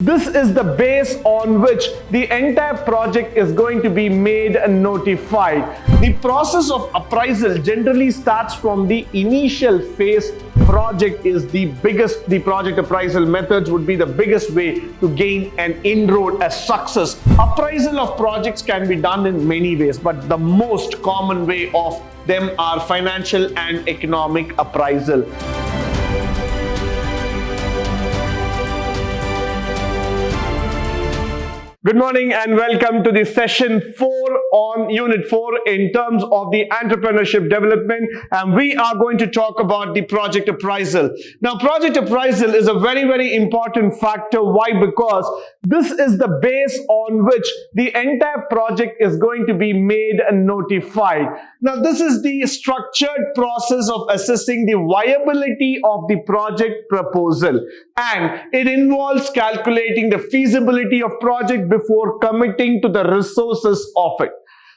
This is the base on which the entire project is going to be made and notified. The process of appraisal generally starts from the initial phase. The project appraisal methods would be the biggest way to gain an inroad as success. Appraisal of projects can be done in many ways, but the most common way of them are financial and economic appraisal. Good morning and welcome to the session 4 on Unit 4 in terms of the entrepreneurship development, and we are going to talk about the project appraisal. Now, project appraisal is a very important factor. Why? Because this is the base on which the entire project is going to be made and notified. Now, this is the structured process of assessing the viability of the project proposal, and it involves calculating the feasibility of project before committing to the resources of it.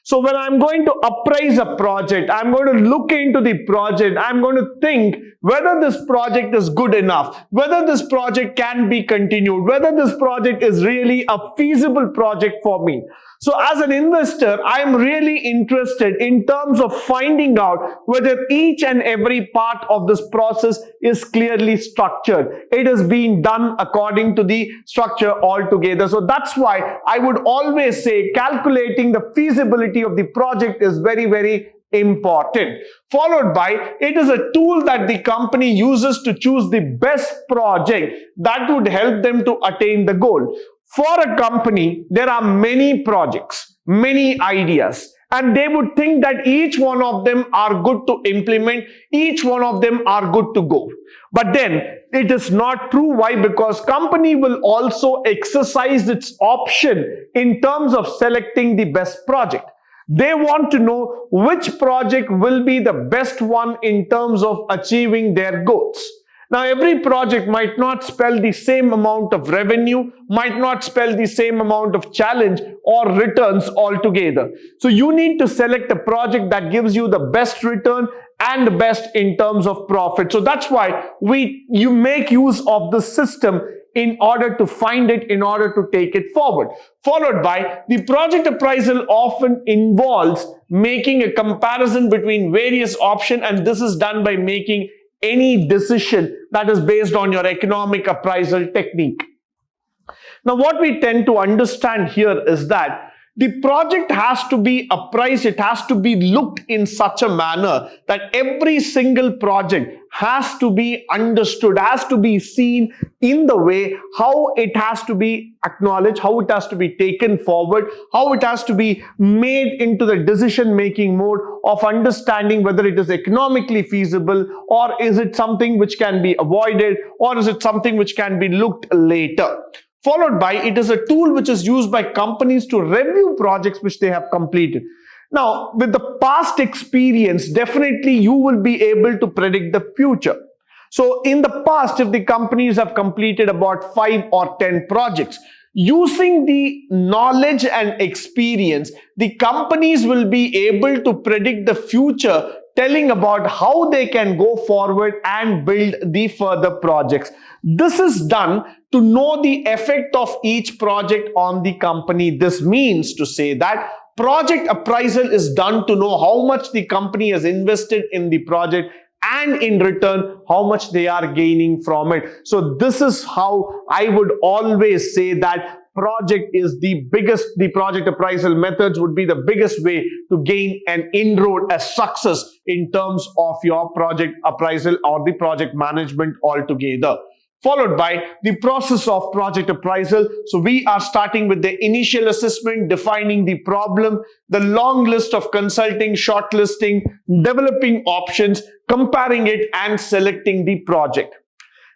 So when I'm going to appraise a project, I'm going to look into the project, I'm going to think whether this project is good enough, whether this project can be continued, whether this project is really a feasible project for me. So as an investor, I'm really interested in terms of finding out whether each and every part of this process is clearly structured. It is being done according to the structure altogether. So that's why I would always say calculating the feasibility of the project is very important. Followed by, it is a tool that the company uses to choose the best project that would help them to attain the goal. For a company, there are many projects, many ideas, and they would think that each one of them are good to implement, each one of them are good to go. But then it is not true. Why? Because company will also exercise its option in terms of selecting the best project. They want to know which project will be the best one in terms of achieving their goals. Now, every project might not spell the same amount of revenue, might not spell the same amount of challenge or returns altogether. So you need to select a project that gives you the best return and the best in terms of profit. So that's why you make use of the system in order to find it, in order to take it forward. Followed by, the project appraisal often involves making a comparison between various options, and this is done by making any decision that is based on your economic appraisal technique. Now, what we tend to understand here is that the project has to be appraised, it has to be looked in such a manner that every single project has to be understood, has to be seen in the way how it has to be acknowledged, how it has to be taken forward, how it has to be made into the decision-making mode of understanding whether it is economically feasible, or is it something which can be avoided, or is it something which can be looked later. Followed by, it is a tool which is used by companies to review projects which they have completed. Now, with the past experience, definitely you will be able to predict the future. So in the past, if the companies have completed about 5 or 10 projects, using the knowledge and experience, the companies will be able to predict the future, telling about how they can go forward and build the further projects. This is done to know the effect of each project on the company. This means to say that project appraisal is done to know how much the company has invested in the project, and in return, how much they are gaining from it. So this is how I would always say that the project appraisal methods would be the biggest way to gain an inroad as success in terms of your project appraisal or the project management altogether. Followed by the process of project appraisal. So we are starting with the initial assessment, defining the problem, the long list of consulting, shortlisting, developing options, comparing it, and selecting the project.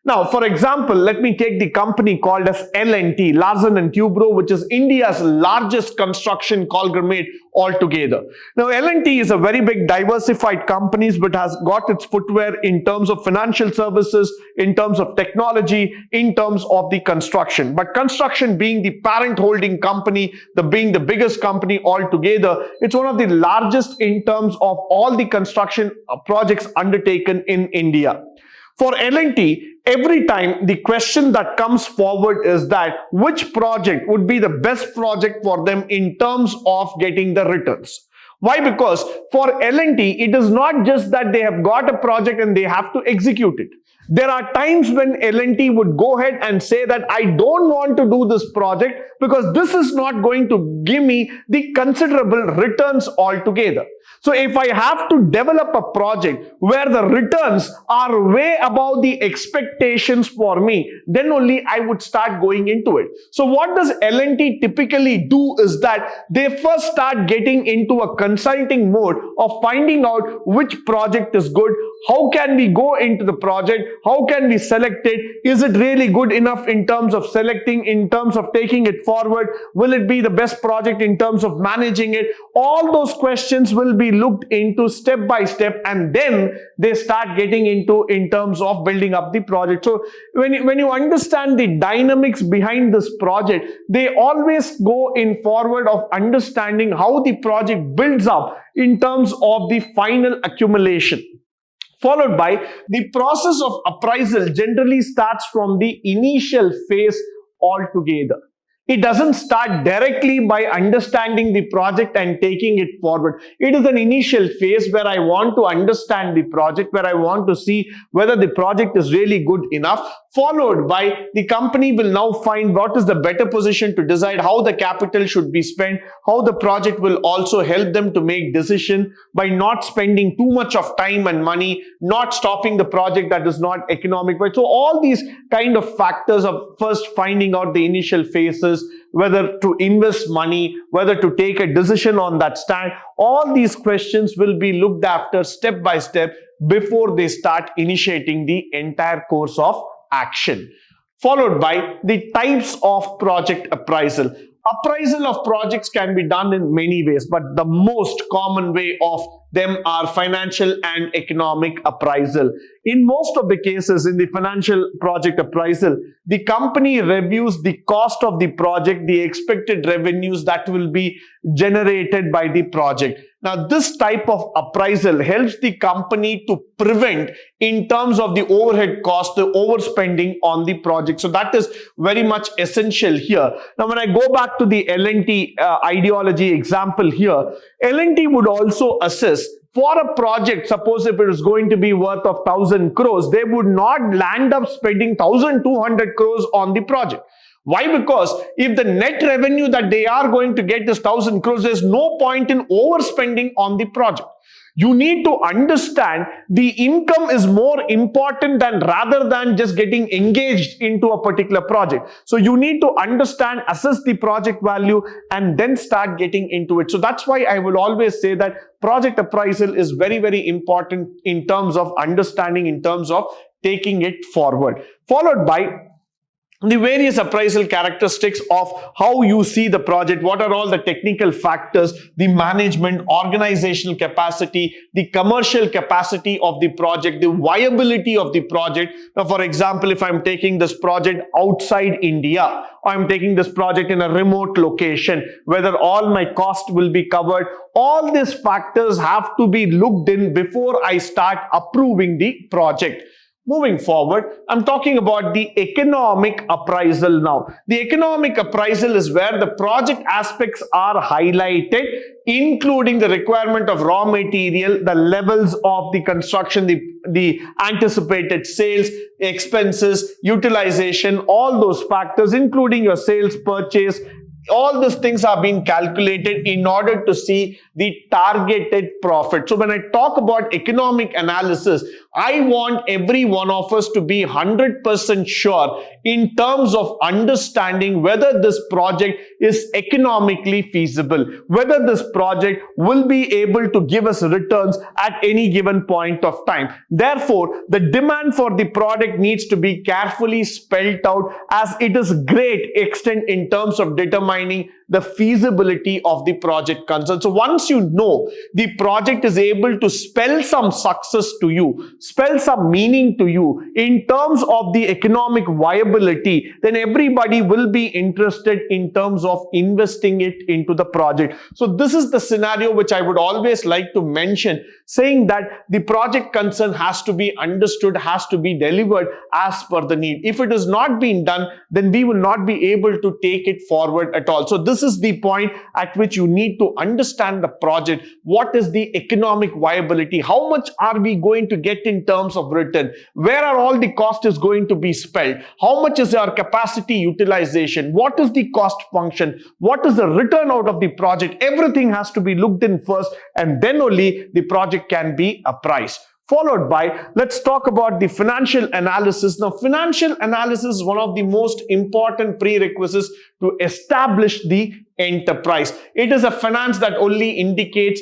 Now, for example, let me take the company called as L&T, Larsen and Toubro, which is India's largest construction conglomerate altogether. Now, L&T is a very big diversified company, but has got its footwear in terms of financial services, in terms of technology, in terms of the construction. But construction being the parent holding company, being the biggest company altogether, it's one of the largest in terms of all the construction projects undertaken in India. For L&T, every time the question that comes forward is that which project would be the best project for them in terms of getting the returns. Why? Because for L&T, it is not just that they have got a project and they have to execute it. There are times when L&T would go ahead and say that I don't want to do this project because this is not going to give me the considerable returns altogether. So if I have to develop a project where the returns are way above the expectations for me, then only I would start going into it. So what does L&T typically do is that they first start getting into a consulting mode of finding out which project is good, how can we go into the project, how can we select it, is it really good enough in terms of selecting, in terms of taking it forward, will it be the best project in terms of managing it. All those questions will be looked into step by step, and then they start getting into in terms of building up the project. So when you understand the dynamics behind this project, they always go in forward of understanding how the project builds up in terms of the final accumulation. Followed by the process of appraisal generally starts from the initial phase altogether. It doesn't start directly by understanding the project and taking it forward. It is an initial phase where I want to understand the project, where I want to see whether the project is really good enough, followed by the company will now find what is the better position to decide how the capital should be spent, how the project will also help them to make decision by not spending too much of time and money, not stopping the project that is not economic. So all these kind of factors of first finding out the initial phases, whether to invest money, whether to take a decision on that stand, all these questions will be looked after step by step before they start initiating the entire course of action. Followed by the types of project appraisal. Appraisal of projects can be done in many ways, but the most common way of them are financial and economic appraisal. In most of the cases in the financial project appraisal, the company reviews the cost of the project, the expected revenues that will be generated by the project. Now, this type of appraisal helps the company to prevent in terms of the overhead cost, the overspending on the project. So that is very much essential here. Now, when I go back to the L&T ideology example here, L&T would also assess for a project, suppose if it is going to be worth of 1,000 crores, they would not land up spending 1,200 crores on the project. Why? Because if the net revenue that they are going to get is 1,000 crores, there's no point in overspending on the project. You need to understand the income is more important than rather than just getting engaged into a particular project. So you need to understand, assess the project value and then start getting into it. So that's why I will always say that project appraisal is very, very important in terms of understanding, in terms of taking it forward. Followed by the various appraisal characteristics of how you see the project, what are all the technical factors, the management, organizational capacity, the commercial capacity of the project, the viability of the project. Now, for example, if I'm taking this project outside India, or I'm taking this project in a remote location, whether all my cost will be covered, all these factors have to be looked in before I start approving the project. Moving forward, I'm talking about the economic appraisal now. The economic appraisal is where the project aspects are highlighted, including the requirement of raw material, the levels of the construction, the anticipated sales, expenses, utilization, all those factors, including your sales, purchase. All these things are being calculated in order to see the targeted profit. So when I talk about economic analysis, I want every one of us to be 100% sure in terms of understanding whether this project is economically feasible, whether this project will be able to give us returns at any given point of time. Therefore, the demand for the product needs to be carefully spelled out, as it is great extent in terms of determining determining the feasibility of the project concerned. So once you know the project is able to spell some success to you, spell some meaning to you in terms of the economic viability, then everybody will be interested in terms of investing it into the project. So this is the scenario which I would always like to mention, saying that the project concern has to be understood, has to be delivered as per the need. If it is not being done, then we will not be able to take it forward at all. So this is the point at which you need to understand the project. What is the economic viability? How much are we going to get in terms of return? Where are all the cost is going to be spent? How much is our capacity utilization? What is the cost function? What is the return out of the project? Everything has to be looked in first, and then only the project can be appraised. Followed by, let's talk about the financial analysis. Now, financial analysis is one of the most important prerequisites to establish the enterprise. It is a finance that only indicates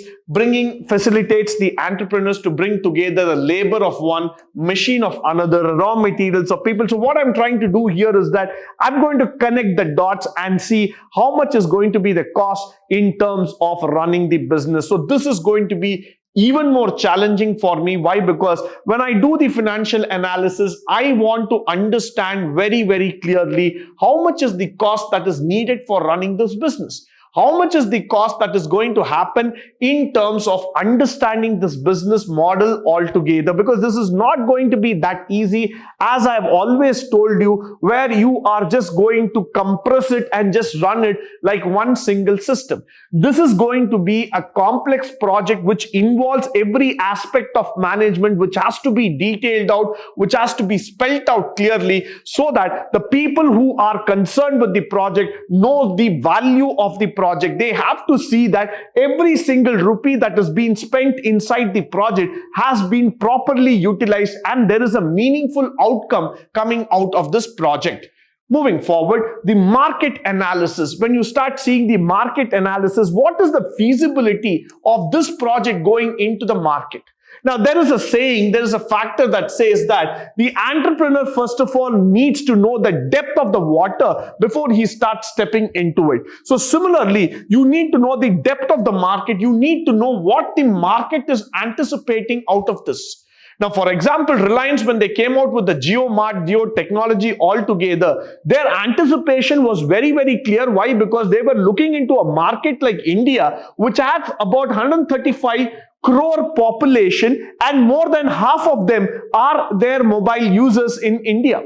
facilitates the entrepreneurs to bring together the labor of one, machine of another, raw materials of people. So what I'm trying to do here is that I'm going to connect the dots and see how much is going to be the cost in terms of running the business. So this is going to be even more challenging for me. Why? Because when I do the financial analysis, I want to understand very, very clearly how much is the cost that is needed for running this business. How much is the cost that is going to happen in terms of understanding this business model altogether? Because this is not going to be that easy, as I have always told you, where you are just going to compress it and just run it like one single system. This is going to be a complex project which involves every aspect of management, which has to be detailed out, which has to be spelled out clearly, so that the people who are concerned with the project know the value of the project. They have to see that every single rupee that has been spent inside the project has been properly utilized, and there is a meaningful outcome coming out of this project. Moving forward, the market analysis. When you start seeing the market analysis, what is the feasibility of this project going into the market? Now, there is a saying, there is a factor that says that the entrepreneur, first of all, needs to know the depth of the water before he starts stepping into it. So similarly, you need to know the depth of the market. You need to know what the market is anticipating out of this. Now, for example, Reliance, when they came out with the JioMart, Jio technology altogether, their anticipation was very, very clear. Why? Because they were looking into a market like India, which has about 135 crore population, and more than half of them are their mobile users in India.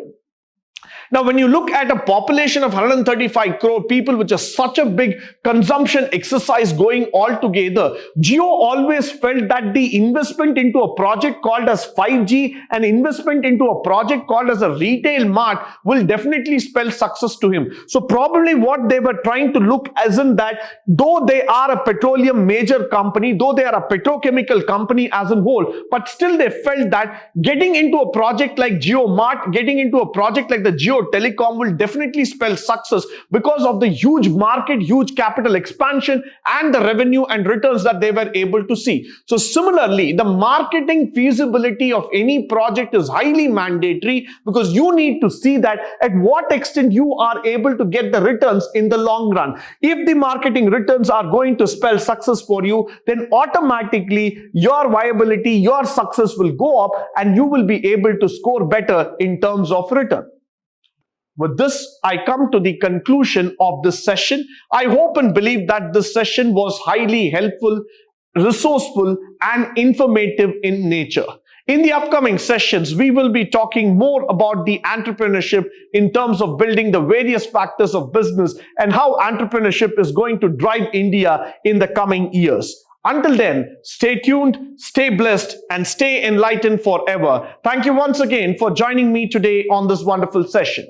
Now, when you look at a population of 135 crore people, which is such a big consumption exercise going all together, Jio always felt that the investment into a project called as 5G and investment into a project called as a retail mart will definitely spell success to him. So probably what they were trying to look as in that, though they are a petroleum major company, though they are a petrochemical company as a whole, but still they felt that getting into a project like JioMart, getting into a project like the Jio Telecom will definitely spell success because of the huge market, huge capital expansion, and the revenue and returns that they were able to see. So similarly, the marketing feasibility of any project is highly mandatory, because you need to see that at what extent you are able to get the returns in the long run. If the marketing returns are going to spell success for you, then automatically your viability, your success will go up, and you will be able to score better in terms of return. With this, I come to the conclusion of this session. I hope and believe that this session was highly helpful, resourceful, and informative in nature. In the upcoming sessions, we will be talking more about the entrepreneurship in terms of building the various factors of business and how entrepreneurship is going to drive India in the coming years. Until then, stay tuned, stay blessed, and stay enlightened forever. Thank you once again for joining me today on this wonderful session.